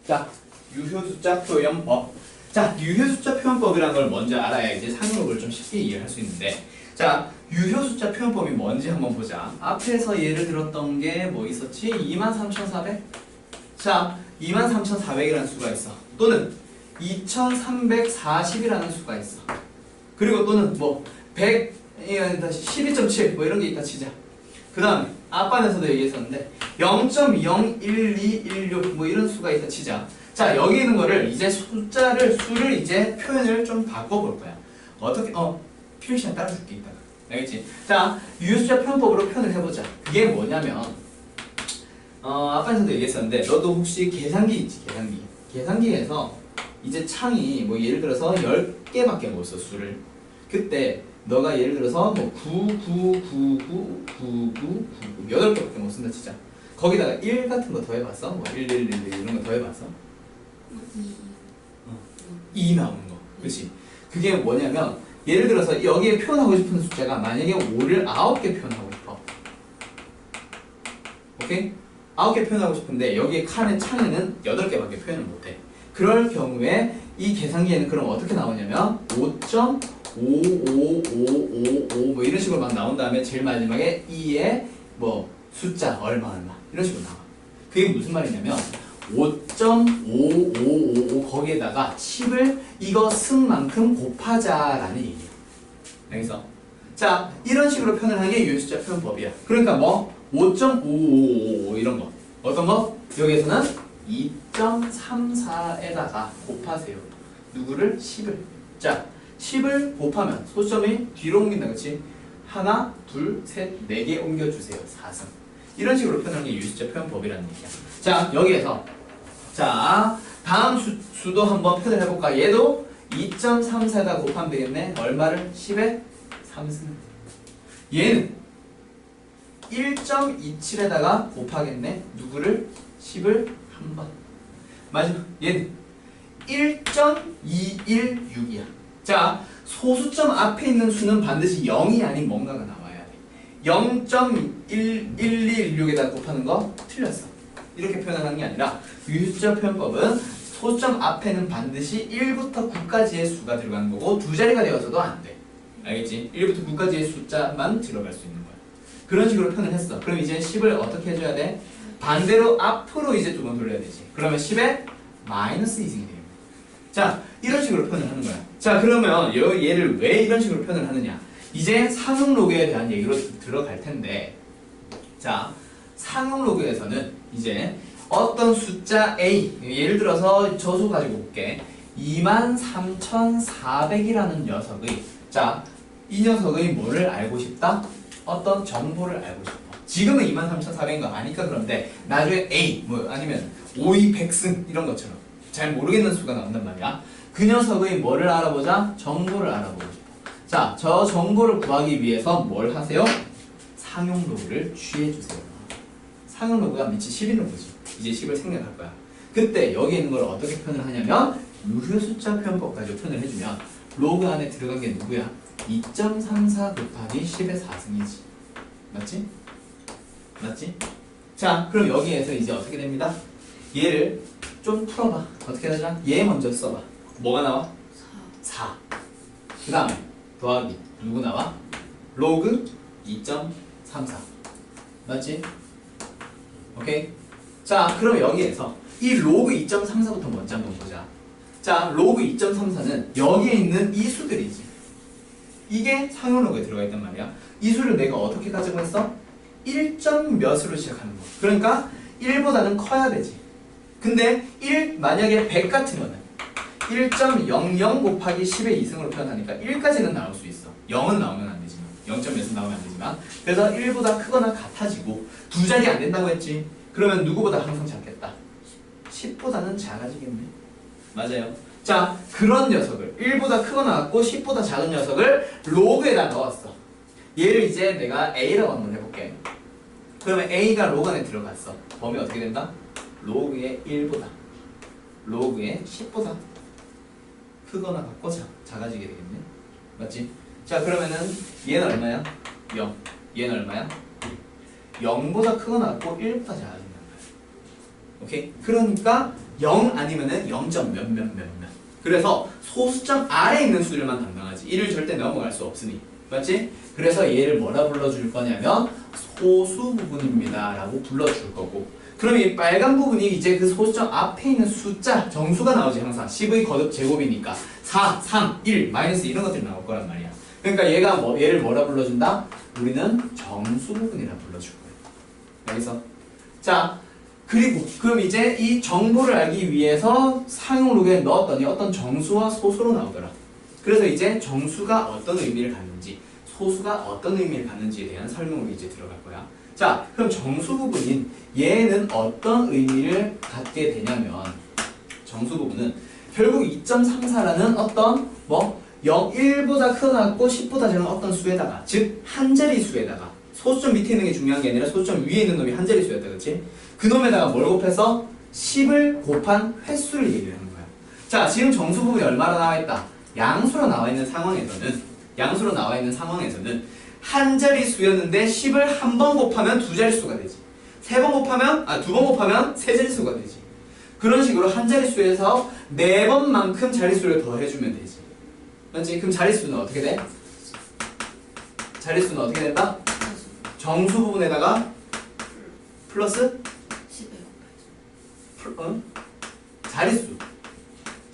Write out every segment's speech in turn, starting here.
자, 유효숫자 표현법. 자, 유효숫자 표현법이라는 걸 먼저 알아야 이제 상용록을 좀 쉽게 이해할 수 있는데, 자, 유효숫자 표현법이 뭔지 한번 보자. 앞에서 예를 들었던 게 뭐 있었지? 23,400? 자, 23,400이라는 수가 있어. 또는 2,340이라는 수가 있어. 그리고 또는 뭐 100, 12.7 뭐 이런 게 있다 치자. 그 다음에 앞반에서도 얘기했었는데 0.01216 뭐 이런 수가 있다 치자. 자, 여기 있는 거를 이제 수를 이제 표현을 좀 바꿔볼 거야. 어떻게? 필요 시간 따라줄게 이따가. 알겠지? 자, 유효숫자 표현법으로 표현을 해보자. 그게 뭐냐면 앞반에서도 얘기했었는데 너도 혹시 계산기 있지? 계산기에서 이제 창이 뭐 예를 들어서 10개밖에 못 써 수를. 그때 너가 예를 들어서 뭐 99999999 8개밖에 못 쓴다 치자. 거기다가 1 같은 거 더해봤어? 뭐 1111 이런 거 더해봤어? 2 나오는 거. 그치? 그게 뭐냐면 예를 들어서 여기에 표현하고 싶은 숫자가 만약에 5를 9개 표현하고 싶어. 오케이? 9개 표현하고 싶은데 여기에 창에는 8개밖에 표현을 못해. 그럴 경우에 이 계산기에는 그럼 어떻게 나오냐면 5.55555 뭐 이런 식으로 막 나온 다음에 제일 마지막에 2에 뭐 숫자 얼마 이런 식으로 나와. 그게 무슨 말이냐면 5.5555 거기에다가 10을 이거 승만큼 곱하자라는 얘기예요. 알겠어? 자, 이런 식으로 표현을 하는 게 유효숫자 표현법이야. 그러니까 뭐 5.5555 이런 거. 어떤 거? 여기에서는 2.34에다가 곱하세요. 누구를? 10을. 자, 10을 곱하면 소점이 뒤로 옮긴다. 그치? 하나, 둘, 셋, 4개 옮겨주세요. 4승. 이런 식으로 표현하는 게 유효숫자 표현법이라는 얘기야. 자, 여기에서 자, 다음 수도 한번 표현을 해볼까? 얘도 2.34에다 곱하면 되겠네. 얼마를? 10에 3승. 얘는 1.27에다가 곱하겠네. 누구를? 10을 한 번. 마지막 얘는 1.216이야. 자, 소수점 앞에 있는 수는 반드시 0이 아닌 뭔가가 나와야 돼. 0.11216에다 곱하는 거 틀렸어. 이렇게 표현하는 게 아니라 유효숫자 표현법은 소수점 앞에는 반드시 1부터 9까지의 수가 들어가는 거고 두 자리가 되어서도 안 돼. 알겠지? 1부터 9까지의 숫자만 들어갈 수 있는 거야. 그런 식으로 표현을 했어. 그럼 이제 10을 어떻게 해줘야 돼? 반대로 앞으로 이제 두 번 돌려야 되지. 그러면 10에 마이너스 2승이 됩니다. 자, 이런 식으로 표현을 하는 거야. 자, 그러면 얘를 왜 이런 식으로 표현을 하느냐? 이제 상용로그에 대한 얘기로 들어갈 텐데, 자, 상용로그에서는 이제 어떤 숫자 A, 예를 들어서 저 수 가지고 볼게. 23,400이라는 녀석의, 자, 이 녀석의 뭐를 알고 싶다? 어떤 정보를 알고 싶어. 지금은 23,400인 거 아니까 그런데 나중에 A, 뭐 아니면 5위 100승 이런 것처럼 잘 모르겠는 수가 나온단 말이야. 그 녀석의 뭐를 알아보자? 정보를 알아보고 싶어. 자, 저 정보를 구하기 위해서 뭘 하세요? 상용로그를 취해주세요. 상용로그가 밑이 10인 로그지. 이제 10을 생략할 거야. 그때 여기 있는 걸 어떻게 표현을 하냐면 유효숫자 표현법 가지고 표현을 해주면 로그 안에 들어간 게 누구야? 2.34 곱하기 10의 4승이지. 맞지? 맞지? 자, 그럼 여기에서 이제 어떻게 됩니다? 얘를 좀 풀어봐. 어떻게 하자? 얘 먼저 써봐. 뭐가 나와? 4. 그 다음에 더하기 누구 나와? 로그 2.34. 맞지? 오케이? 자, 그럼 여기에서 이 로그 2.34부터 먼저 한번 보자. 자, 로그 2.34는 여기에 있는 이 수들이지. 이게 상용로그에 들어가 있단 말이야. 이 수를 내가 어떻게 가지고 있어? 1점 몇으로 시작하는 거. 그러니까 1보다는 커야 되지. 근데 1 만약에 100 같으면은 1.00 곱하기 10의 2승으로 표현하니까 1까지는 나올 수 있어. 0은 나오면 안 되지만 0.몇은 나오면 안 되지만 그래서 1보다 크거나 같아지고 두 자리 안 된다고 했지. 그러면 누구보다 항상 작겠다. 10보다는 작아지겠네. 맞아요. 자, 그런 녀석을 1보다 크거나 같고 10보다 작은 녀석을 로그에다 넣었어. 얘를 이제 내가 A라고 한번 해볼게. 그러면 A가 로그 안에 들어갔어. 범위 어떻게 된다? 로그의 1보다 로그의 10보다 크거나 같고 작아지게 되겠네. 맞지? 자, 그러면은 얘는 얼마야? 0. 얘는 얼마야? 0보다 크거나 같고 1보다 작아진단 말이야. 오케이? 그러니까 0 아니면은 0점 몇 몇 몇 몇. 그래서 소수점 아래에 있는 수들만 담당하지. 1을 절대 넘어갈 수 없으니. 맞지? 그래서 얘를 뭐라 불러줄 거냐면 소수 부분입니다 라고 불러줄 거고, 그럼 이 빨간 부분이 이제 그 소수점 앞에 있는 숫자 정수가 나오지. 항상 10의 거듭 제곱이니까 4, 3, 1, 마이너스 이런 것들이 나올 거란 말이야. 그러니까 얘가 얘를 뭐라 불러준다? 우리는 정수 부분이라 불러줄 거예요. 여기서 자, 그리고 그럼 이제 이 정보를 알기 위해서 사용록에 넣었더니 어떤 정수와 소수로 나오더라. 그래서 이제 정수가 어떤 의미를 갖는지, 소수가 어떤 의미를 갖는지에 대한 설명으로 이제 들어갈 거야. 자, 그럼 정수 부분인 얘는 어떤 의미를 갖게 되냐면, 정수 부분은 결국 2.34라는 어떤 1보다 크고 10보다 작은 어떤 수에다가, 즉 한 자리 수에다가, 소수점 밑에 있는 게 중요한 게 아니라 소수점 위에 있는 놈이 한 자리 수였다, 그렇지? 그 놈에다가 뭘 곱해서 10을 곱한 횟수를 얘기하는 거야. 자, 지금 정수 부분이 얼마나 나와 있다? 양수로 나와 있는 상황에서는 한 자리 수였는데 10을 한 번 곱하면 두 자릿수가 되지. 두 번 곱하면 세 자릿수가 되지. 그런 식으로 한 자릿수에서 4번만큼 자릿수를 더해주면 되지. 맞지? 그럼 자릿수는 어떻게 돼? 자릿수는 어떻게 된다? 정수 부분에다가 플러스 10을 자릿수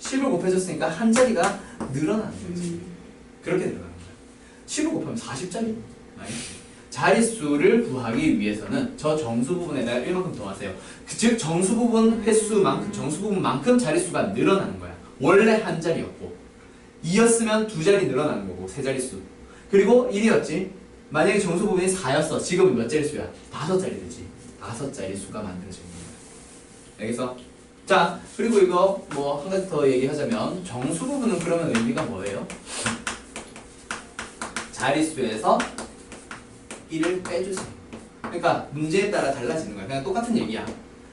10을 곱해줬으니까 한 자리가 늘어나는 거지. 그렇게 들어가는 거야. 10을 곱하면 40자리. 자릿수를 구하기 위해서는 저 정수 부분에다가 1만큼 더하세요. 즉 정수 부분 횟수만큼, 정수 부분만큼 자릿수가 늘어나는 거야. 원래 한 자리였고 2였으면 두 자리 늘어나는 거고, 세 자릿수. 그리고 1이었지. 만약에 정수 부분이 4였어. 지금은 몇 자릿수야? 5자리 되지. 5자릿수가 만들어지는 거야. 알겠어? 자, 그리고 이거 한 가지 더 얘기하자면, 정수 부분은 그러면 의미가 뭐예요? 자릿수에서 1을 빼주세요. 그러니까 문제에 따라 달라지는 거야. 그냥 똑같은 얘기야.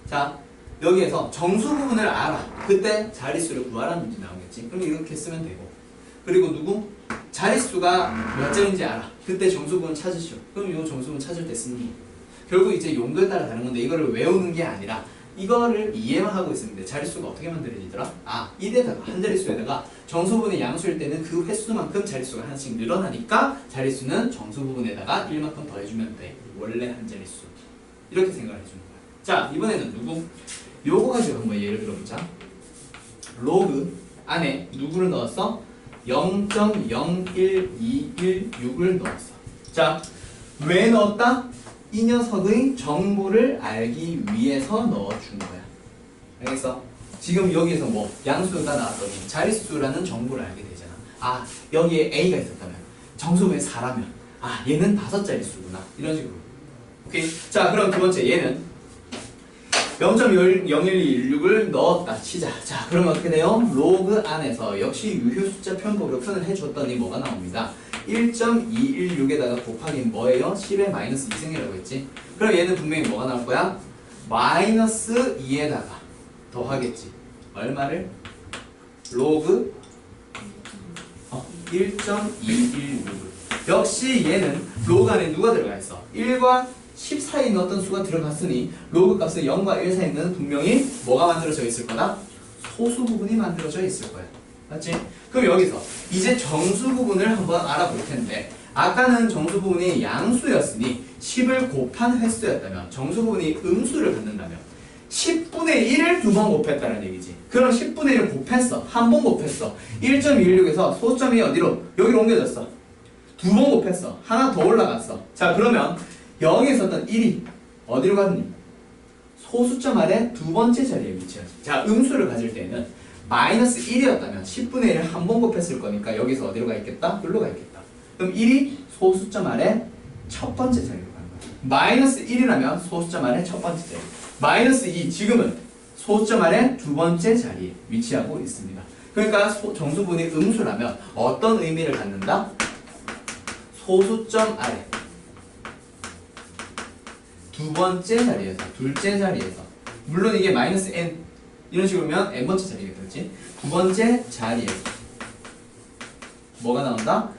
자, 여기에서 정수 부분을 알아. 그때 자릿수를 구하라는 문제 나오겠지. 그럼 이렇게 쓰면 되고. 그리고 자릿수가 몇 자리인지 알아. 그때 정수 부분 찾으시오. 그럼 이 정수 부분 찾을 때 쓰는 거. 결국 이제 용도에 따라 다른 건데, 이거를 외우는 게 아니라 이거를 이해만 하고 있으면 돼. 자릿수가 어떻게 만들어지더라? 이데다가 한 자릿수에다가 정수 부분이 양수일 때는 그 횟수만큼 자릿수가 하나씩 늘어나니까 자릿수는 정수 부분에다가 1만큼 더해주면 돼. 원래 한 자릿수. 이렇게 생각을 해주는 거야. 자, 이번에는 요거 가지고 한번 예를 들어보자. 로그 안에 누구를 넣었어? 0.01216을 넣었어. 자, 왜 넣었다? 이 녀석의 정보를 알기 위해서 넣어준 거야. 알겠어? 지금 여기에서 양수가 나왔더니 자릿수라는 정보를 알게 되잖아. 여기에 A가 있었다면, 정수분이 4라면, 얘는 5자릿수구나. 이런 식으로. 오케이? 자, 그럼 두 번째, 얘는 0.01216을 넣었다 치자. 자, 그러면 어떻게 돼요? 로그 안에서 역시 유효 숫자 편법으로 표현을 해줬더니 뭐가 나옵니다. 1.216에다가 곱하기 뭐예요? 10의 마이너스 2승이라고 했지. 그럼 얘는 분명히 뭐가 나올 거야? 마이너스 2에다가 더하겠지. 얼마를? 로그 1.216을. 역시 얘는 로그 안에 누가 들어가 있어? 1과 10 사이에 있는 어떤 수가 들어갔으니 로그 값은 0과 1 사이에는 분명히 뭐가 만들어져 있을 거다? 소수 부분이 만들어져 있을 거야. 맞지? 그럼 여기서 이제 정수 부분을 한번 알아볼 텐데, 아까는 정수 부분이 양수였으니 10을 곱한 횟수였다면, 정수 부분이 음수를 갖는다면 10분의 1을 두 번 곱했다는 얘기지. 그럼 10분의 1을 곱했어. 한 번 곱했어. 1.16에서 소수점이 어디로? 여기로 옮겨졌어. 두 번 곱했어. 하나 더 올라갔어. 자, 그러면 여기에 있었던 1이 어디로 갔니? 소수점 아래 두 번째 자리에 위치하지. 자, 음수를 가질 때는 마이너스 1이었다면 10분의 1을 한 번 곱했을 거니까 여기서 어디로 가 있겠다? 여기로 가 있겠다. 그럼 1이 소수점 아래 첫 번째 자리로 가는 거야. 마이너스 1이라면 소수점 아래 첫 번째 자리. 마이너스 2, 지금은 소수점 아래 두 번째 자리에 위치하고 있습니다. 그러니까 정수분이 음수라면 어떤 의미를 갖는다? 소수점 아래 두 번째 자리에서, 둘째 자리에서, 물론 이게 마이너스 n 이런 식으로면 n번째 자리겠다, 그렇지? 두 번째 자리에서 뭐가 나온다?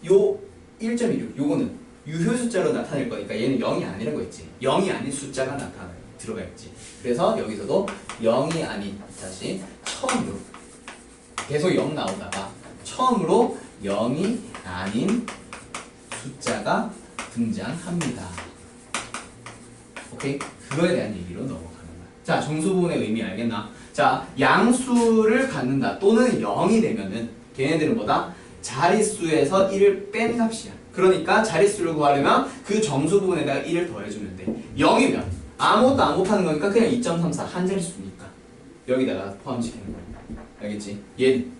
요 1.16, 요거는 유효 숫자로 나타낼 거니까 얘는 0이 아니라고 했지. 0이 아닌 숫자가 나타나요. 들어가 있지. 그래서 여기서도 0이 아닌 다시 처음으로 계속 0 나오다가 처음으로 0이 아닌 숫자가 등장합니다. 오케이? 그거에 대한 얘기로 넘어가는 거야. 자, 정수 부분의 의미 알겠나? 자, 양수를 갖는다 또는 0이 되면은 걔네들은 뭐다? 자릿수에서 1을 뺀 값이야. 그러니까 자릿수를 구하려면 그 정수 부분에다가 1을 더해주면 돼. 0이면 아무것도 안 곱하는 거니까 그냥 2.34 한 자릿수니까 여기다가 포함시키는 거야. 알겠지? 얘는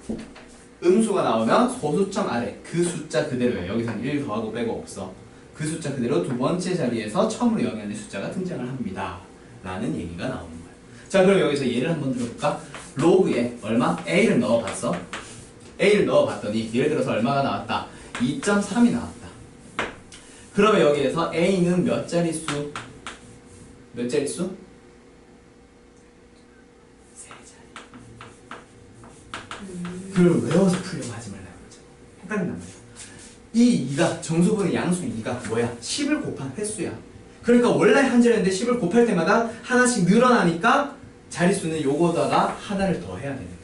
음수가 나오면 소수점 아래 그 숫자 그대로야. 여기서는 1 더하고 빼고 없어. 그 숫자 그대로 두 번째 자리에서 처음으로 0이 아닌 숫자가 등장을 합니다. 라는 얘기가 나오는 거야. 자, 그럼 여기서 예를 한번 들어볼까? 로그에 얼마? A를 넣어봤어. A를 넣어봤더니 예를 들어서 얼마가 나왔다? 2.3이 나왔다. 그러면 여기에서 A는 몇 자릿수? 몇 자릿수? 세 자리. 그걸 외워서 풀려고 하지 말라는 거죠. 헷갈린단 말이야. 이 2가 정수분의 양수 2가 뭐야? 10을 곱한 횟수야. 그러니까 원래 한 자리인데 10을 곱할 때마다 하나씩 늘어나니까 자릿수는 요거다가 하나를 더 해야 되는 거야.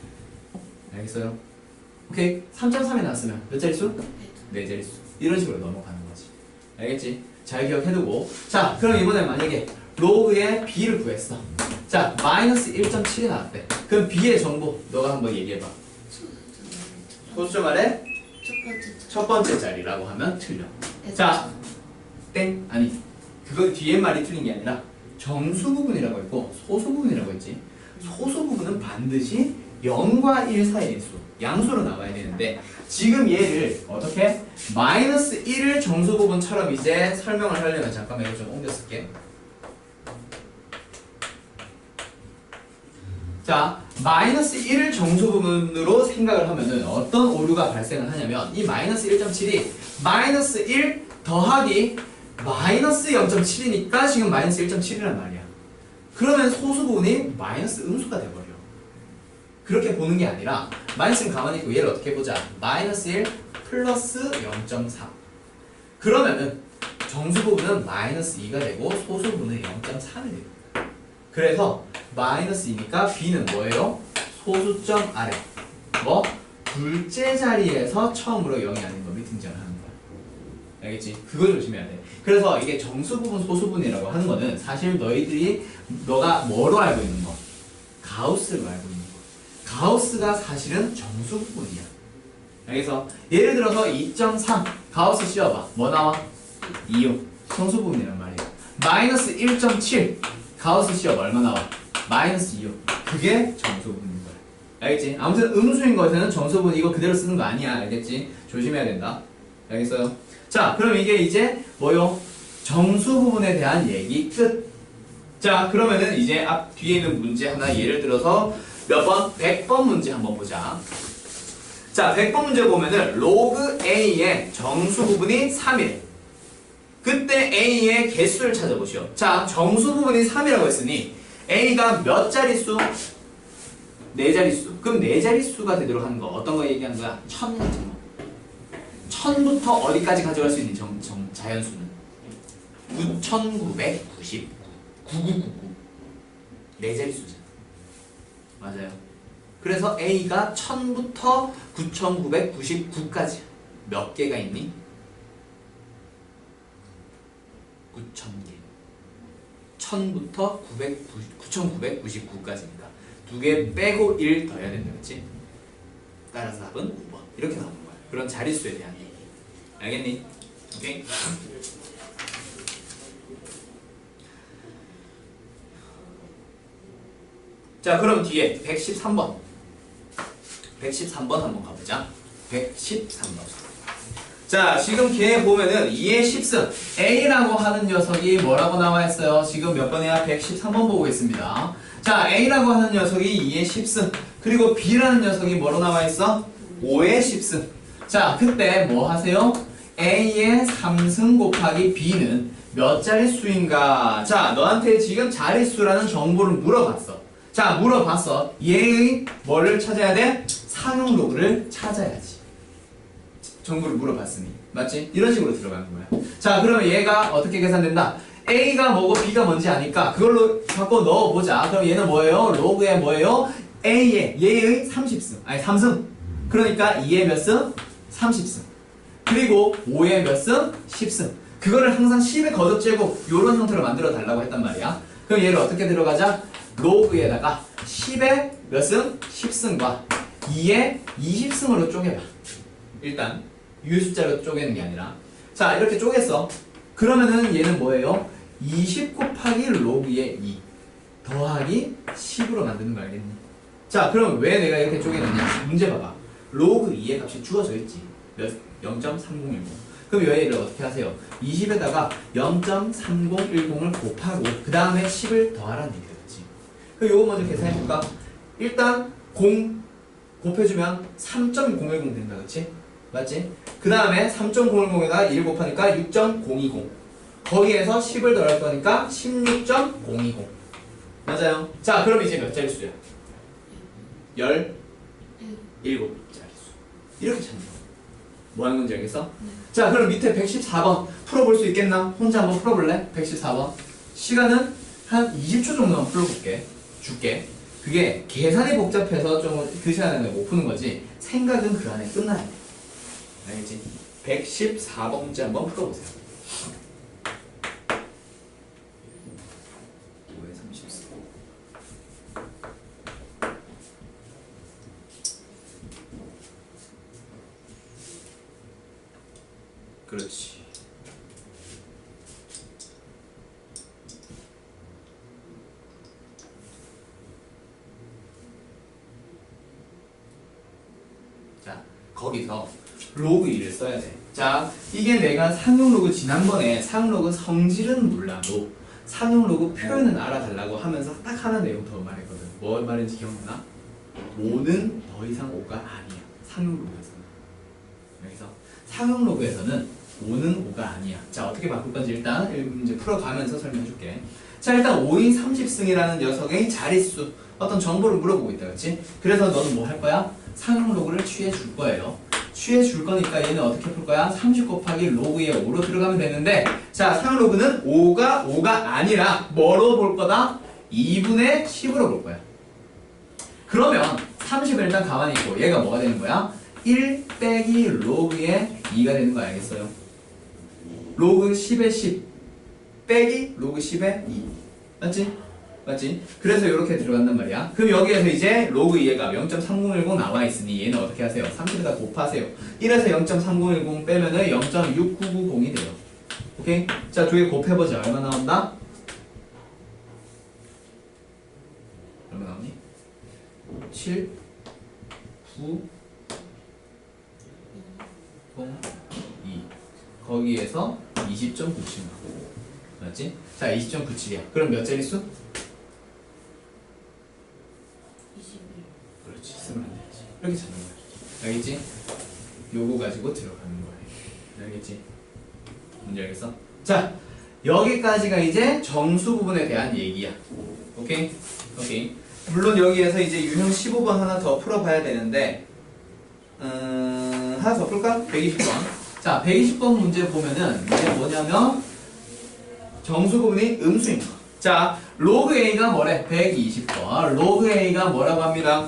알겠어요? 오케이? 3.3이 나왔으면 몇 자릿수? 네 자릿수. 이런 식으로 넘어가는 거지. 알겠지? 잘 기억해두고. 자, 그럼 이번에 만약에 로그의 b를 구했어. 자, 마이너스 1.7이 나왔대. 그럼 b의 정보 너가 한번 얘기해봐. 소수점 아래 첫 번째 자리라고 하면 틀려. 자, 땡. 아니, 그거 뒤에 말이 틀린 게 아니라 정수 부분이라고 했고 소수 부분이라고 했지. 소수 부분은 반드시 0과 1 사이의 수, 양수로 나와야 되는데 지금 얘를 어떻게? 마이너스 1을 정수 부분처럼 이제 설명을 하려면 잠깐만 이거 좀 옮겨 쓸게. 자, 마이너스 1을 정수 부분으로 생각을 하면은 어떤 오류가 발생을 하냐면 이 마이너스 1.7이 마이너스 1 더하기 마이너스 0.7이니까 지금 마이너스 1.7이란 말이야. 그러면 소수 부분이 마이너스 음수가 돼버려. 그렇게 보는 게 아니라 마이너스는 가만히 있고 얘를 어떻게 보자. 마이너스 1 플러스 0.4 그러면은 정수 부분은 마이너스 2가 되고 소수 부분은 0.3이 됩니다. 그래서 마이너스 2니까 b는 뭐예요? 소수점 아래 뭐? 둘째 자리에서 처음으로 0이 아닌 놈이 등장을 하는 거야. 알겠지? 그거 조심해야 돼. 그래서 이게 정수 부분, 소수 부분이라고 하는 거는 사실 너가 뭐로 알고 있는 거? 가우스로 알고 있는 거. 가우스가 사실은 정수 부분이야. 알겠어? 예를 들어서 2.3 가우스 씌워봐. 뭐 나와? 2요. 정수 부분이란 말이야. 마이너스 1.7 가우스 씌워봐. 얼마 나와? 마이너스 2요. 그게 정수 부분인 거야. 알겠지? 아무튼 음수인 것에는 정수 부분 이거 그대로 쓰는 거 아니야. 알겠지? 조심해야 된다. 알겠어요? 자, 그럼 이게 이제 뭐요? 정수 부분에 대한 얘기 끝. 자, 그러면은 이제 앞 뒤에 있는 문제 하나 예를 들어서 몇 번? 100번 문제 한번 보자. 자, 100번 문제 보면은 로그 A의 정수 부분이 3이래. 그때 A의 개수를 찾아보시오. 자, 정수 부분이 3이라고 했으니 A가 몇 자릿수? 4자릿수. 그럼 4자릿수가 되도록 하는 거 어떤 거 얘기하는 거야? 1000 같은 거. 1000부터 어디까지 가져갈 수 있는 자연수는? 9990 9999 4자릿수잖아. 맞아요. 그래서 A가 1000부터 9999까지 몇 개가 있니? 9000개. 1000부터 9999까지니까 2개 빼고 1 더해야 된다. 그렇지? 따라서 답은 5번. 이렇게 나오는 거야. 그런 자릿수에 대한 얘기. 알겠니? 오케이? 자, 그럼 뒤에 113번. 113번 한번 가보자. 113번. 자, 지금 걔 보면은 2의 10승 A라고 하는 녀석이 뭐라고 나와 있어요? 지금 몇 번이야? 113번 보고 있습니다. 자, A라고 하는 녀석이 2의 10승 그리고 B라는 녀석이 뭐로 나와 있어? 5의 10승. 자, 그때 뭐 하세요? A의 3승 곱하기 B는 몇 자릿수인가? 자, 너한테 지금 자릿수라는 정보를 물어봤어. 자, 물어봤어. 얘의 뭐를 찾아야 돼? 상용 로그를 찾아야지. 정보를 물어봤으니. 맞지? 이런 식으로 들어가는 거야. 자, 그러면 얘가 어떻게 계산된다? A가 뭐고 B가 뭔지 아니까 그걸로 바꿔 넣어보자. 그럼 얘는 뭐예요? 로그의 뭐예요? 얘의 30승. 아니 3승. 그러니까 2의 몇 승? 30승. 그리고 5의 몇 승? 10승. 그거를 항상 10의 거듭제곱 요런 형태로 만들어 달라고 했단 말이야. 그럼 얘를 어떻게 들어가자? 로그에다가 10의 몇 승? 10승과 2의 20승으로 쪼개봐. 일단 유숫자로 쪼개는 게 아니라. 자, 이렇게 쪼갰어. 그러면은 얘는 뭐예요? 20 곱하기 로그의 2 더하기 10으로 만드는 거 알겠니? 자, 그럼 왜 내가 이렇게 쪼개느냐? 문제 봐봐. 로그 2의 값이 주어져 있지. 몇? 0.3010. 그럼 얘를 어떻게 하세요? 20에다가 0.3010을 곱하고 그 다음에 10을 더하라는 얘기다. 그치? 그럼 요거 먼저 계산해볼까? 일단 0 곱해주면 3.010 된다. 그치? 맞지? 그 다음에 3.010에다가 1 곱하니까 6.020. 거기에서 10을 더할 거니까 16.020. 맞아요? 자, 그럼 이제 몇 자릿수야? 17자릿수. 이렇게 찾는 거. 뭐 하는 건지 알겠어? 네. 자, 그럼 밑에 114번 풀어볼 수 있겠나? 혼자 한번 풀어볼래? 114번. 시간은 한 20초 정도만 풀어볼게. 줄게. 그게 계산이 복잡해서 좀 그 시간에 못 푸는 거지. 생각은 그 안에 끝나야 돼. 알겠지? 114번 문제 한번 풀어보세요. 5에 34. 그렇지. 자, 거기서 로그 2를 써야 돼. 자, 이게 내가 상용 로그 지난번에 상용 로그 성질은 몰라도 상용 로그 표현은 알아달라고 하면서 딱 하나 내용 더 말했거든. 뭐 말인지 기억나? 5는 더 이상 5가 아니야. 상용 로그에서는. 여기서 상용 로그에서는 5는 5가 아니야. 자, 어떻게 바꿀 건지 일단 이제 풀어가면서 설명해 줄게. 자, 일단 5인 30승이라는 녀석의 자릿수 어떤 정보를 물어보고 있다. 그렇지? 그래서 너는 뭐 할 거야? 상용 로그를 취해 줄 거예요. 취해 줄 거니까 얘는 어떻게 풀 거야? 30 곱하기 로그의 5로 들어가면 되는데, 자, 상용 로그는 5가 아니라 뭐로 볼 거다? 2분의 10으로 볼 거야. 그러면 30을 일단 가만히 있고 얘가 뭐가 되는 거야? 1 빼기 로그의 2가 되는 거 알겠어요? 로그 10의 10 빼기 로그 10의 2. 맞지? 맞지? 그래서 이렇게 들어간단 말이야. 그럼 여기에서 이제 로그 2의 값 0.3010 나와 있으니 얘는 어떻게 하세요? 30에다 곱하세요. 1에서 0.3010 빼면은 0.6990이 돼요. 오케이? 자, 두 개 곱해보자. 얼마 나온다? 얼마 나오니? 7, 9, 0, 2. 거기에서 20.97 나오고. 맞지? 자, 20.97이야. 그럼 몇 자릿수? 21. 그렇지. 쓰면 안 되지. 이렇게 찾는 거야. 알겠지? 요거 가지고 들어가는 거야. 알겠지? 뭔지 알겠어? 자, 여기까지가 이제 정수 부분에 대한 얘기야. 오케이? 오케이. 물론 여기에서 이제 유형 15번 하나 더 풀어봐야 되는데, 하나 더 풀까? 120번. 자, 120번 문제 보면은 이게 뭐냐면 정수 부분이 음수입니다. 자, 로그 A가 뭐래? 120번. 로그 A가 뭐라고 합니다?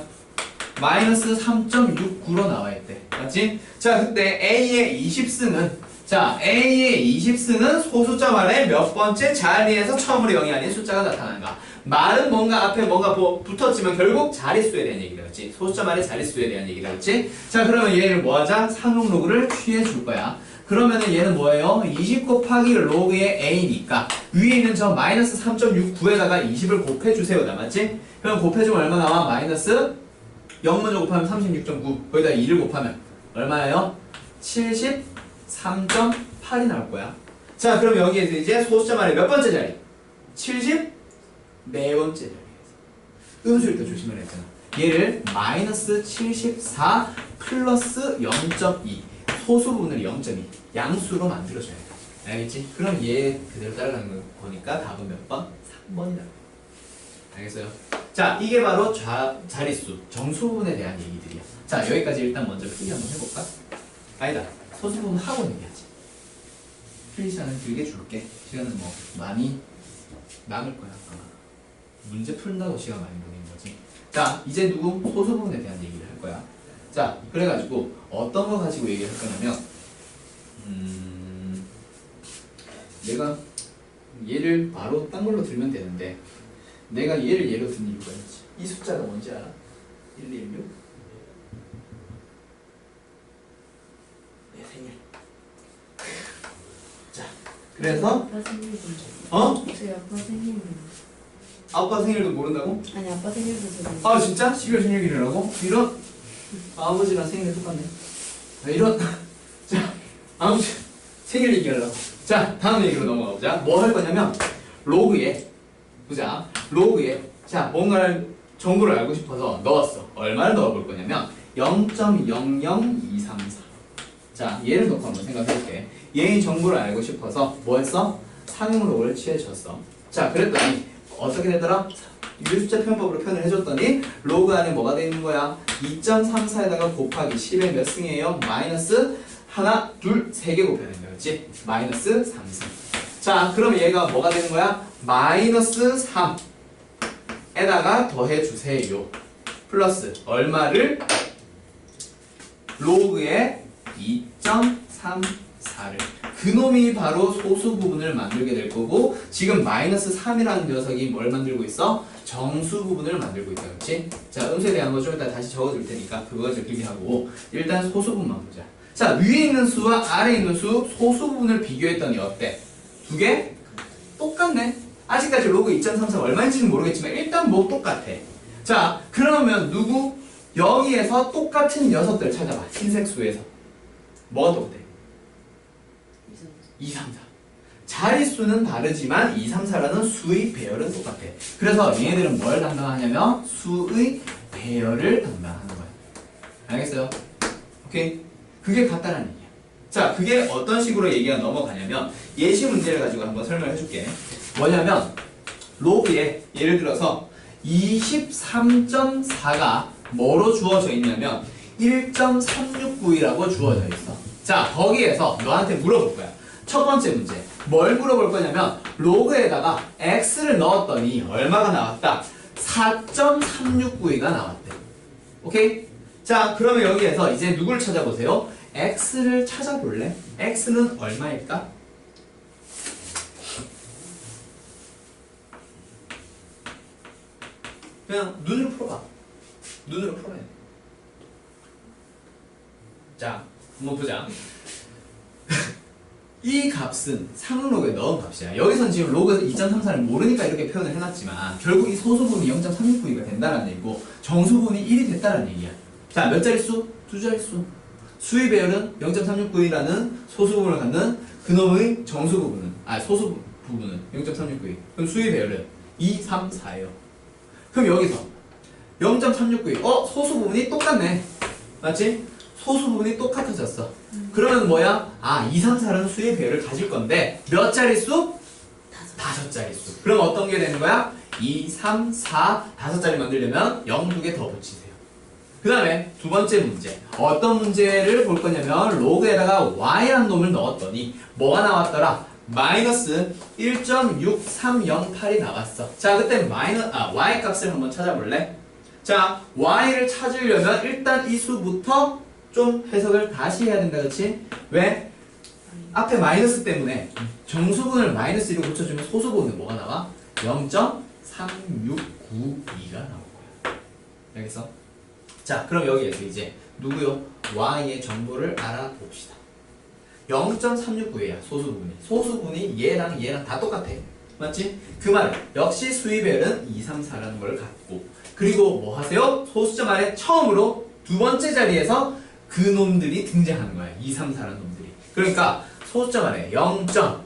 마이너스 3.69로 나와 있대. 맞지? 자, 그때 A의 20승은 자, A의 20승은 소수점 아래 몇 번째 자리에서 처음으로 0이 아닌 숫자가 나타나는가? 말은 뭔가 앞에 뭔가 붙었지만 결국 자릿수에 대한 얘기다. 그렇지? 소수점 아래 자릿수에 대한 얘기다. 그렇지? 자, 그러면 얘를 뭐 하자? 상용 로그를 취해 줄 거야. 그러면은 얘는 뭐예요? 20 곱하기 로그의 A니까 위에 있는 저 마이너스 3.69에다가 20을 곱해주세요. 맞지? 그럼 곱해주면 얼마 나와? 마이너스 0 먼저 곱하면 36.9 거기다 2를 곱하면 얼마예요? 73.8이 나올 거야. 자, 그럼 여기에서 이제 소수점 아래 몇 번째 자리? 74번째 자리에서 음수일 때 조심을 했잖아. 얘를 마이너스 74 플러스 0.2 소수 부분을 0.2 양수로 만들어줘야 돼. 알겠지? 그럼 얘 그대로 따라가는 거니까 답은 몇 번? 3번이다. 알겠어요? 자, 이게 바로 자릿수, 정수 부분에 대한 얘기들이야. 자, 여기까지 일단 먼저 풀이 한번 해볼까? 아니다. 소수 부분 하고 얘기하지. 풀이 시간은 길게 줄게. 시간은 뭐 많이 남을 거야 아마. 문제 푼다고 시간 많이 걸리는 거지. 자, 이제 누구? 소수 부분에 대한 얘기를 할 거야. 자, 그래가지고 어떤 거 가지고 얘기를 할 거냐면 내가 얘를 바로 딴 걸로 들면 되는데 내가 얘를 예로 든 이유가 있지. 이 숫자가 뭔지 알아? 1216? 내 생일. 자, 그래서 아빠 생일도 어? 저희 아빠 생일도 아빠 생일도 모른다고? 아니 아빠 생일도 저는 아 진짜? 12월 생일이라고? 이런 아버지랑 생일이 똑같네. 아, 이런 자 아버지 생일 얘기하려고. 자 다음 얘기로 넘어가 보자. 뭐 할 거냐면 로그에 보자. 로그에 자 뭔가를 정보를 알고 싶어서 넣었어. 얼마를 넣어볼 거냐면 0.00234. 자 얘를 놓고 한번 생각해볼게. 얘의 정보를 알고 싶어서 뭐 했어? 상용 로그를 취해줬어. 자 그랬더니 어떻게 되더라? 유리숫자 표현법으로 표현을 해줬더니 로그 안에 뭐가 돼 있는 거야? 2.34에다가 곱하기 10의 몇 승이에요? 마이너스 하나, 둘, 세 개 곱해야 된다. 그렇지? 마이너스 3승. 자, 그럼 얘가 뭐가 되는 거야? 마이너스 3에다가 더해주세요. 플러스 얼마를? 로그의 2.34를. 그놈이 바로 소수 부분을 만들게 될 거고 지금 마이너스 3이라는 녀석이 뭘 만들고 있어? 정수 부분을 만들고 있다. 그렇지? 자, 음수에 대한 거 좀 이따 다시 적어줄 테니까 그거 적기게 하고 일단 소수 부분만 보자. 자, 위에 있는 수와 아래에 있는 수 소수 부분을 비교했더니 어때? 두 개? 똑같네. 아직까지 로그 2.34 얼마인지는 모르겠지만 일단 뭐 똑같아. 자, 그러면 누구? 여기에서 똑같은 녀석들 찾아봐. 흰색 수에서 뭐가 똑같아? 2, 3, 4. 자릿수는 다르지만 2, 3, 4라는 수의 배열은 똑같아. 그래서 얘네들은 뭘 담당하냐면 수의 배열을 담당하는 거야. 알겠어요? 오케이? 그게 같다는 얘기야. 자, 그게 어떤 식으로 얘기가 넘어가냐면 예시 문제를 가지고 한번 설명을 해줄게. 뭐냐면 로그에 예를 들어서 23.4가 뭐로 주어져 있냐면 1.369이라고 주어져 있어. 자, 거기에서 너한테 물어볼 거야. 첫 번째 문제. 뭘 물어볼 거냐면 로그에다가 x를 넣었더니 얼마가 나왔다? 4.369가 나왔대. 오케이? 자, 그러면 여기에서 이제 누구를 찾아보세요? x를 찾아볼래? x는 얼마일까? 그냥 눈으로 풀어봐. 눈으로 풀어야 돼. 자, 한번 보자. 이 값은 상응 로그에 넣은 값이야. 여기선 지금 로그 2.34를 모르니까 이렇게 표현을 해놨지만 결국 이 소수 부분이 0.369가 된다는 얘기고 정수 부분이 1이 됐다는 얘기야. 자, 몇 자릿수? 두 자릿수. 수의 배열은 0.369이라는 소수 부분을 갖는 그놈의 정수 부분은 소수 부분은 0.369. 그럼 수의 배열은 2, 3, 4예요. 그럼 여기서 0.369. 소수 부분이 똑같네. 맞지? 소수 부분이 똑같아졌어. 그러면 뭐야? 2, 3, 4라는 수의 배열을 가질 건데 몇 자릿수? 다섯 자릿수. 그럼 어떤 게 되는 거야? 2, 3, 4, 다섯 자리 만들려면 0 두 개 더 붙이세요. 그 다음에 두 번째 문제. 어떤 문제를 볼 거냐면 로그에다가 y라는 놈을 넣었더니 뭐가 나왔더라? 마이너스 1.6308이 나왔어. 자, 그때 y 값을 한번 찾아볼래? 자, y를 찾으려면 일단 이 수부터 좀 해석을 다시 해야 된다. 그치? 왜? 앞에 마이너스 때문에 정수분을 마이너스 1로 고쳐주면 소수분은 뭐가 나와? 0.3692가 나올 거야. 알겠어? 자, 그럼 여기에서 이제 누구요? y의 정보를 알아봅시다. 0.369야 소수분이. 소수분이 얘랑 얘랑 다 똑같아. 맞지? 그 말은 역시 수의배열은 2, 3, 4라는 걸 갖고 그리고 뭐 하세요? 소수점 아래 처음으로 두 번째 자리에서 그 놈들이 등장하는 거야. 2, 3, 4라는 놈들이. 그러니까 소수점 아래 0.0234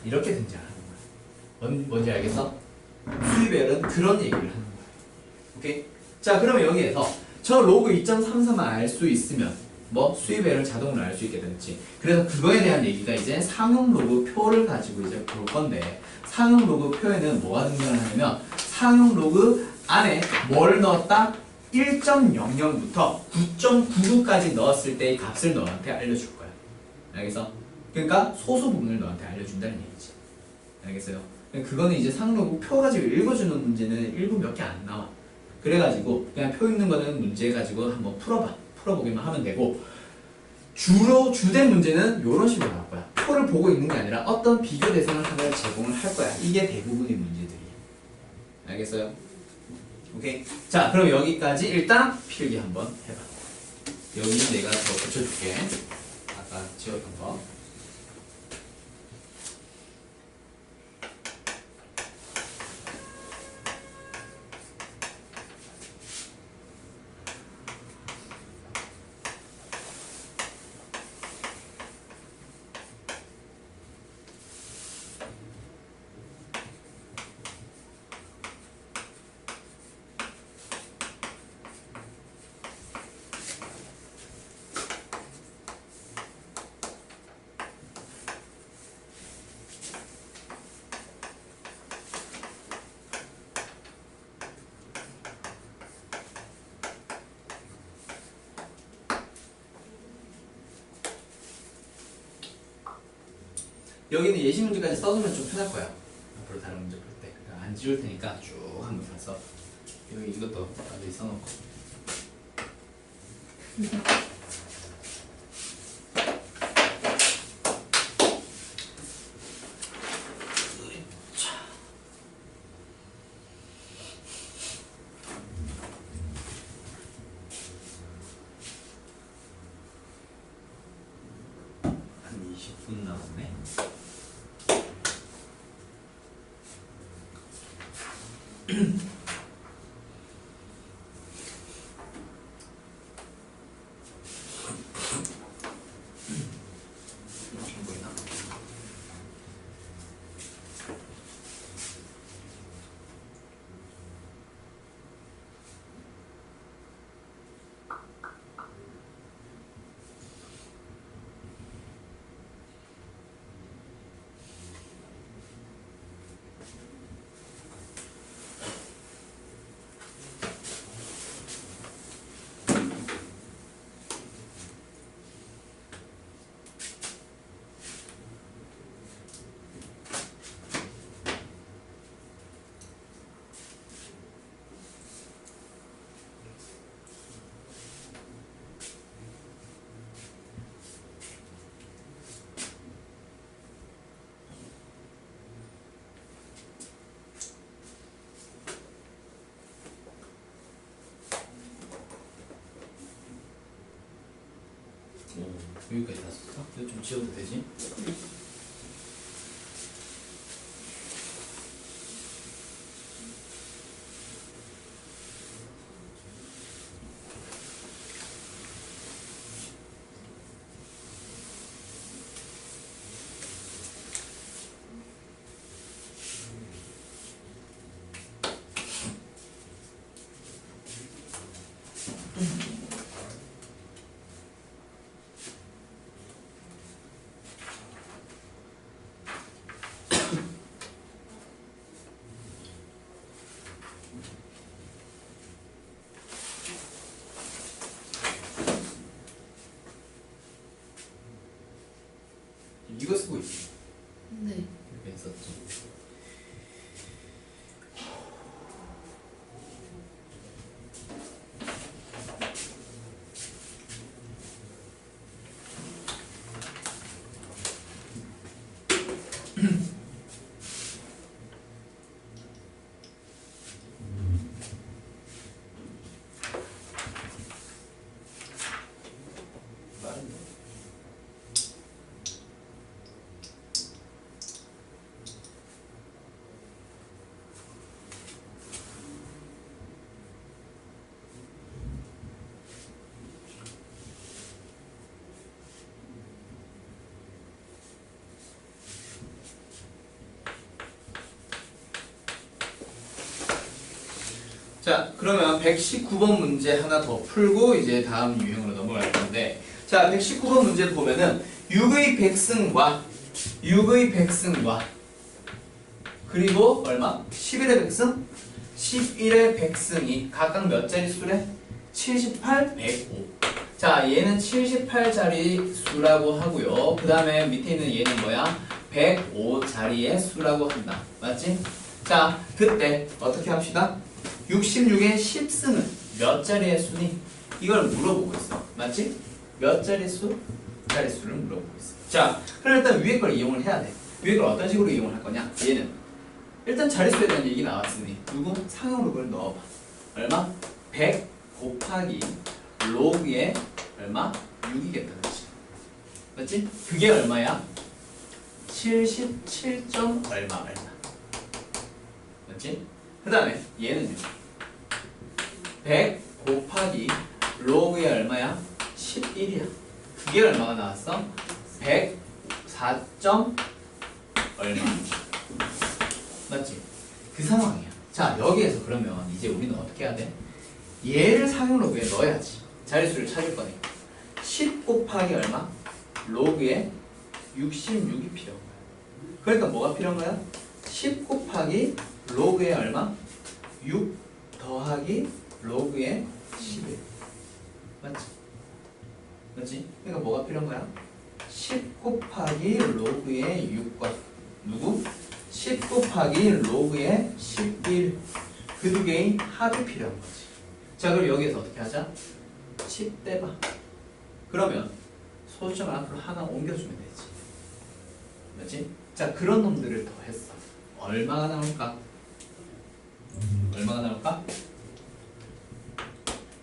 이렇게 등장하는 거야. 뭔지 알겠어? 수의배열은 그런 얘기를 하는 거야. 오케이? 자, 그러면 여기에서 저 로그 2.33만 알 수 있으면 뭐 수의배열을 자동으로 알 수 있게 되겠지. 그래서 그거에 대한 얘기가 이제 상용 로그 표를 가지고 이제 볼 건데 상용 로그 표에는 뭐가 등장을 하냐면 상용 로그 안에 뭘 넣었다? 1.00부터 9.99까지 넣었을 때의 값을 너한테 알려줄 거야. 알겠어? 그러니까 소수 부분을 너한테 알려준다는 얘기지. 알겠어요? 그거는 이제 상록을 표 가지고 읽어주는 문제는 일부 몇 개 안 나와. 그래가지고 그냥 표 있는 거는 문제 가지고 한번 풀어보기만 하면 되고, 주로 주된 문제는 이런 식으로 나올 거야. 표를 보고 있는 게 아니라 어떤 비교 대상을 하나 제공을 할 거야. 이게 대부분의 문제들이야. 알겠어요? 오케이. 자, 그럼 여기까지 일단 필기 한번 해봐. 여기는 내가 더 붙여줄게. 아까 지웠던 거. 여기는 예시 문제까지 써두면 좀 편할 거야. 앞으로 다른 문제 볼 때. 그러니까 안 지울 테니까 쭉 한번 다 써. 여기 이것도 나중에 써놓고. 한 20분 남았네. 보이나? 여기까지 다 썼어? 이거 좀 지워도 되지? 이거 쓰고 있어. 네. 이렇게 했었지. 자, 그러면 119번 문제 하나 더 풀고 이제 다음 유형으로 넘어갈 건데, 자, 119번 문제 보면은 6의 백승과 그리고 얼마? 11의 백승? 11의 백승이 각각 몇 자릿수래? 78, 105. 자, 얘는 78자리 수라고 하고요. 그 다음에 밑에 있는 얘는 뭐야? 105자리의 수라고 한다. 맞지? 자, 그때 어떻게 합시다? 66의 10승은 몇 자리의 수니? 이걸 물어보고 있어. 맞지? 몇 자리 수? 자릿수를 물어보고 있어. 자, 그럼 일단 위에 걸 이용을 해야 돼. 위에 걸 어떤 식으로 이용을 할 거냐? 얘는 일단 자릿수에 대한 얘기 나왔으니 누구? 상용로그를 넣어봐. 얼마? 100 곱하기 로그에 얼마? 6이겠다. 그렇지? 맞지? 그게 얼마야? 77. 얼마. 맞지? 그 다음에 얘는요. 100 곱하기 로그에 얼마야? 11이야. 그게 얼마가 나왔어? 104. 얼마. 맞지? 그 상황이야. 자, 여기에서 그러면 이제 우리는 어떻게 해야 돼? 얘를 상용 로그에 넣어야지. 자릿수를 찾을 거니까. 10 곱하기 얼마? 로그에 66이 필요한 거야. 그러니까 뭐가 필요한 거야? 10 곱하기 로그에 얼마? 6 더하기 로그에 11. 맞지? 맞지? 그러니까 뭐가 필요한 거야? 10 곱하기 로그의 6과 누구? 10 곱하기 로그의 11. 그 두 개의 합이 필요한 거지. 자, 그럼 여기에서 어떻게 하자? 10 떼봐. 그러면 소수점을 앞으로 하나 옮겨주면 되지. 맞지? 자, 그런 놈들을 더했어. 얼마가 나올까? 얼마가 나올까?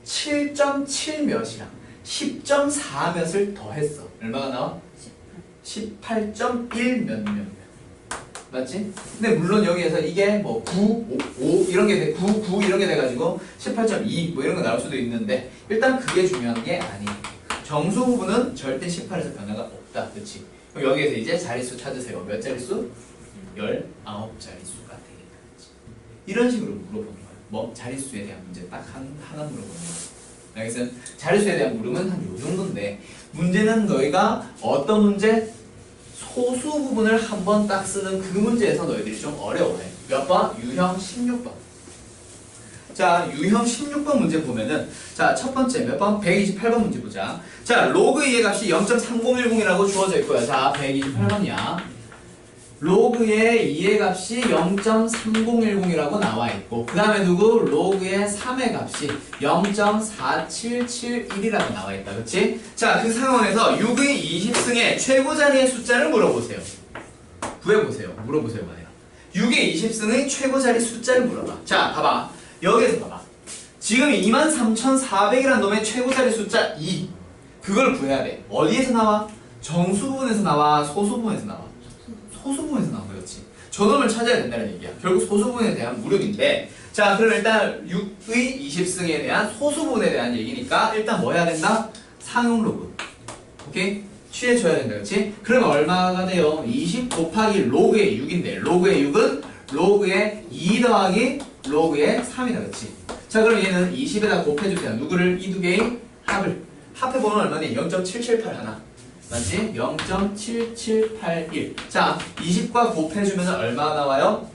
7.7 몇이랑 10.4 몇을 더했어. 얼마가 나와? 18.1 몇. 맞지? 근데 물론 여기에서 이게 뭐 9, 5 이런 게 돼, 9 이런 게 돼가지고 18.2 뭐 이런 거 나올 수도 있는데 일단 그게 중요한 게 아니에요. 정수 부분은 절대 18에서 변화가 없다. 그렇지? 그럼 여기에서 이제 자릿수 찾으세요. 몇 자릿수? 19자릿수가 되겠다. 그치? 이런 식으로 물어보는 거야. 뭐 자릿수에 대한 문제 딱 하나 물어보는 거야. 알겠어요? 자릿수에 대한 물음은 한 요 정도인데 문제는 너희가 어떤 문제? 소수 부분을 한번 딱 쓰는 그 문제에서 너희들이 좀 어려워해. 몇 번? 유형 16번. 자, 유형 16번 문제 보면은 자, 첫 번째 몇 번? 128번 문제 보자. 자, 로그 2의 값이 0.3010이라고 주어져 있고요. 자, 128번이야. 로그의 2의 값이 0.3010이라고 나와 있고 그 다음에 누구? 로그의 3의 값이 0.4771이라고 나와 있다. 그치? 자, 그 상황에서 6의 20승의 최고 자리의 숫자를 물어보세요. 구해보세요. 물어보세요. 말이야. 6의 20승의 최고 자리 숫자를 물어봐. 자, 봐봐. 여기에서 봐봐. 지금 23,400이라는 놈의 최고 자리 숫자 2. 그걸 구해야 돼. 어디에서 나와? 정수 부분에서 나와? 소수 부분에서 나와? 소수 부분에서 나온 거였지. 저놈을 찾아야 된다는 얘기야. 결국 소수 부분에 대한 물음인데 자, 그럼 일단 6의 20승에 대한 소수 부분에 대한 얘기니까 일단 뭐 해야 된다? 상용 로그. 오케이? 취해줘야 된다. 그렇지? 그러면 얼마가 돼요? 20 곱하기 로그의 6인데 로그의 6은 로그의 2 더하기 로그의 3이다. 그렇지? 자, 그럼 얘는 20에다 곱해주세요. 누구를? 이 두 개의 합을. 합해보면 얼마니? 0.778 하나. 맞지? 0.7781. 자, 20과 곱해주면 얼마 나와요?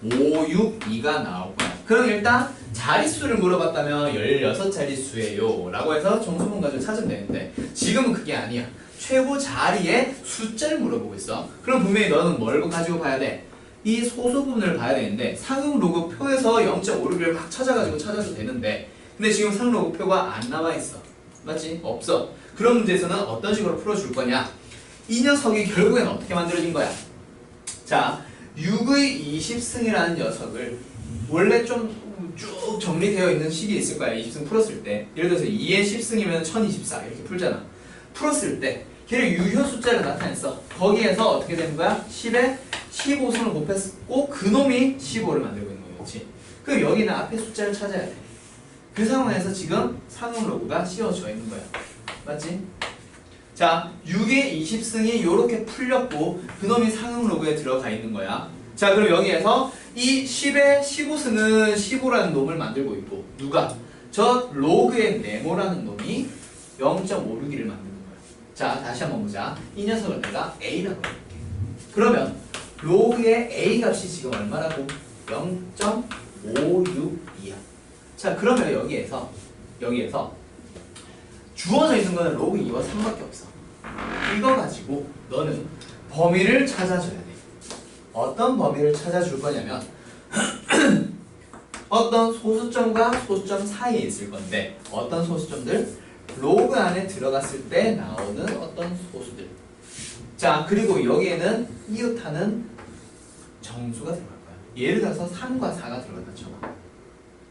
15.562가 나올 거야. 그럼 일단 자릿수를 물어봤다면 16자릿수예요 라고 해서 정수분 가지고 찾으면 되는데 지금은 그게 아니야. 최고 자리의 숫자를 물어보고 있어. 그럼 분명히 너는 뭘 가지고 봐야 돼? 이 소수 부분을 봐야 되는데 상용 로그 표에서 0.56을 막 찾아가지고 찾아도 되는데 근데 지금 상용 로그 표가 안 나와 있어. 맞지? 없어. 그런 문제에서는 어떤 식으로 풀어줄 거냐? 이 녀석이 결국엔 어떻게 만들어진 거야? 자, 6의 20승이라는 녀석을 원래 좀 쭉 정리되어 있는 식이 있을 거야. 20승 풀었을 때. 예를 들어서 2의 10승이면 1024 이렇게 풀잖아. 풀었을 때 걔를 유효 숫자를 나타냈어. 거기에서 어떻게 되는 거야? 10에 15승을 곱했고 그놈이 15를 만들고 있는 거였지. 그럼 여기는 앞에 숫자를 찾아야 돼. 그 상황에서 지금 상용 로그가 씌워져 있는 거야. 맞지? 자, 6의 20승이 이렇게 풀렸고 그놈이 상용 로그에 들어가 있는 거야. 자, 그럼 여기에서 이 10의 15승은 15라는 놈을 만들고 있고 누가? 저 로그의 네모라는 놈이 0.561을 만드는 거야. 자, 다시 한번 보자. 이 녀석을 내가 A라고 해볼게. 그러면 로그의 A 값이 지금 얼마라고? 0.562야. 자, 그러면 여기에서 주어져 있는 거는 로그 2와 3밖에 없어. 이거 가지고 너는 범위를 찾아줘야 돼. 어떤 범위를 찾아줄 거냐면 어떤 소수점과 소수점 사이에 있을 건데 어떤 소수점들? 로그 안에 들어갔을 때 나오는 어떤 소수들. 자, 그리고 여기에는 이웃하는 정수가 들어갈 거야. 예를 들어서 3과 4가 들어간다 쳐봐.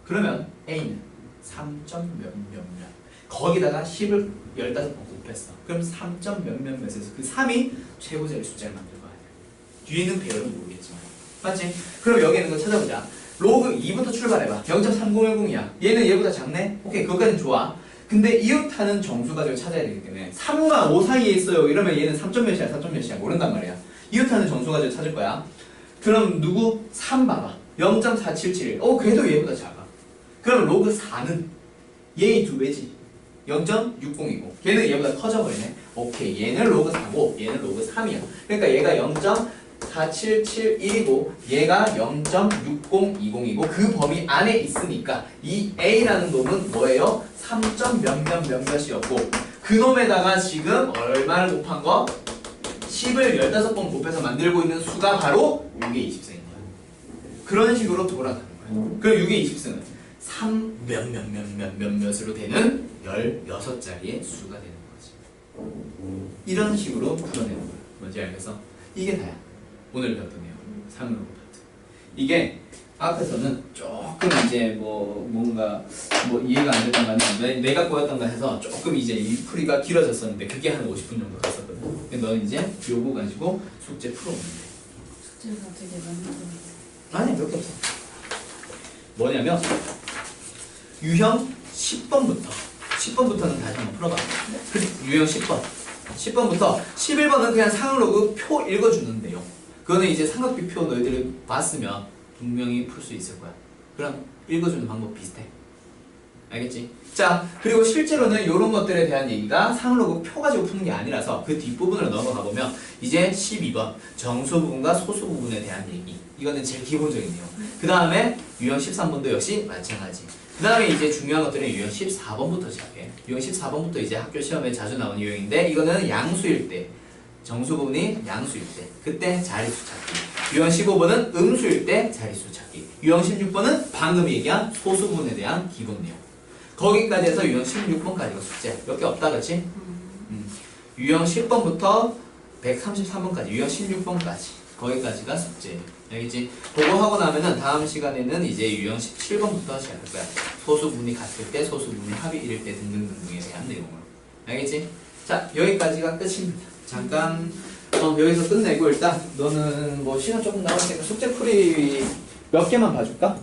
그러면 A는 3점 몇몇몇 거기다가 10을 15번 곱했어. 그럼 3점 몇몇몇에서 그 3이 최고제일 숫자를 만들 거야. 뒤에는 배열은 모르겠지만 맞지? 그럼 여기 있는 거 찾아보자. 로그 2부터 출발해봐. 0.3010이야. 얘는 얘보다 작네? 오케이, 그것까지는 좋아. 근데 이웃하는 정수 가지고 찾아야 되기 때문에 3과 5 사이에 있어요. 이러면 얘는 3점 몇이야 4점 몇이야 모른단 말이야. 이웃하는 정수 가지고 찾을 거야. 그럼 누구? 3 봐봐. 0.4771. 그래도 얘보다 작아. 그럼 로그 4는 얘의 2배지. 0.6020. 걔는 얘보다 커져버리네. 오케이, 얘는 로그 4고 얘는 로그 3이야. 그러니까 얘가 0.4771이고 얘가 0.6020이고 그 범위 안에 있으니까 이 A라는 놈은 뭐예요? 3점 몇몇몇몇이었고 그 놈에다가 지금 얼마를 곱한 거? 10을 15번 곱해서 만들고 있는 수가 바로 6의 20승인 거야. 그런 식으로 돌아가는 거야. 그럼 6의 20승은 3 몇몇몇몇몇으로 되는 16자리의 수가 되는 거지. 이런 식으로 풀어내는 거야. 뭔지 알겠어? 이게 다야. 오늘 배웠던 내용. 3으로 파트. 이게 앞에서는 조금 이제 뭔가 이해가 안 됐던 거 아니면 내가 꼬였던가 해서 조금 이제 이 풀이가 길어졌었는데 그게 한 50분 정도 갔었거든. 근데 너는 이제 요거 가지고 숙제 풀어오면 돼. 숙제가 되게 많이 들어요. 아니, 몇 개 없어. 뭐냐면 유형 10번부터는 다시 한번 풀어봐. 유형 10번. 10번부터 11번은 그냥 상으로 그 표 읽어주는데요. 그거는 이제 삼각비표 너희들이 봤으면 분명히 풀 수 있을 거야. 그럼 읽어주는 방법 비슷해. 알겠지? 자, 그리고 실제로는 이런 것들에 대한 얘기가 상으로 그 표 가지고 푸는 게 아니라서 그 뒷부분으로 넘어가 보면 이제 12번 정수 부분과 소수 부분에 대한 얘기. 이거는 제일 기본적인 내용. 그 다음에 유형 13번도 역시 마찬가지. 그 다음에 이제 중요한 것들은 유형 14번부터 시작해. 유형 14번부터 이제 학교 시험에 자주 나오는 유형인데 이거는 양수일 때 정수 부분이 양수일 때 그때 자릿수 찾기. 유형 15번은 음수일 때 자릿수 찾기. 유형 16번은 방금 얘기한 소수 부분에 대한 기본 내용. 거기까지 해서 유형 16번까지가 숙제. 몇 개 없다 그렇지? 유형 10번부터 133번까지 유형 16번까지 거기까지가 숙제. 알겠지? 그거 하고 나면은 다음 시간에는 이제 유형 17번부터 시작할 거야. 소수 부분이 같을 때, 소수 부분이 합이 1일 때 등등등등에 대한 내용으로. 알겠지? 자, 여기까지가 끝입니다. 잠깐 여기서 끝내고 일단 너는 뭐 시간 조금 남았으니까 숙제 풀이 몇 개만 봐줄까?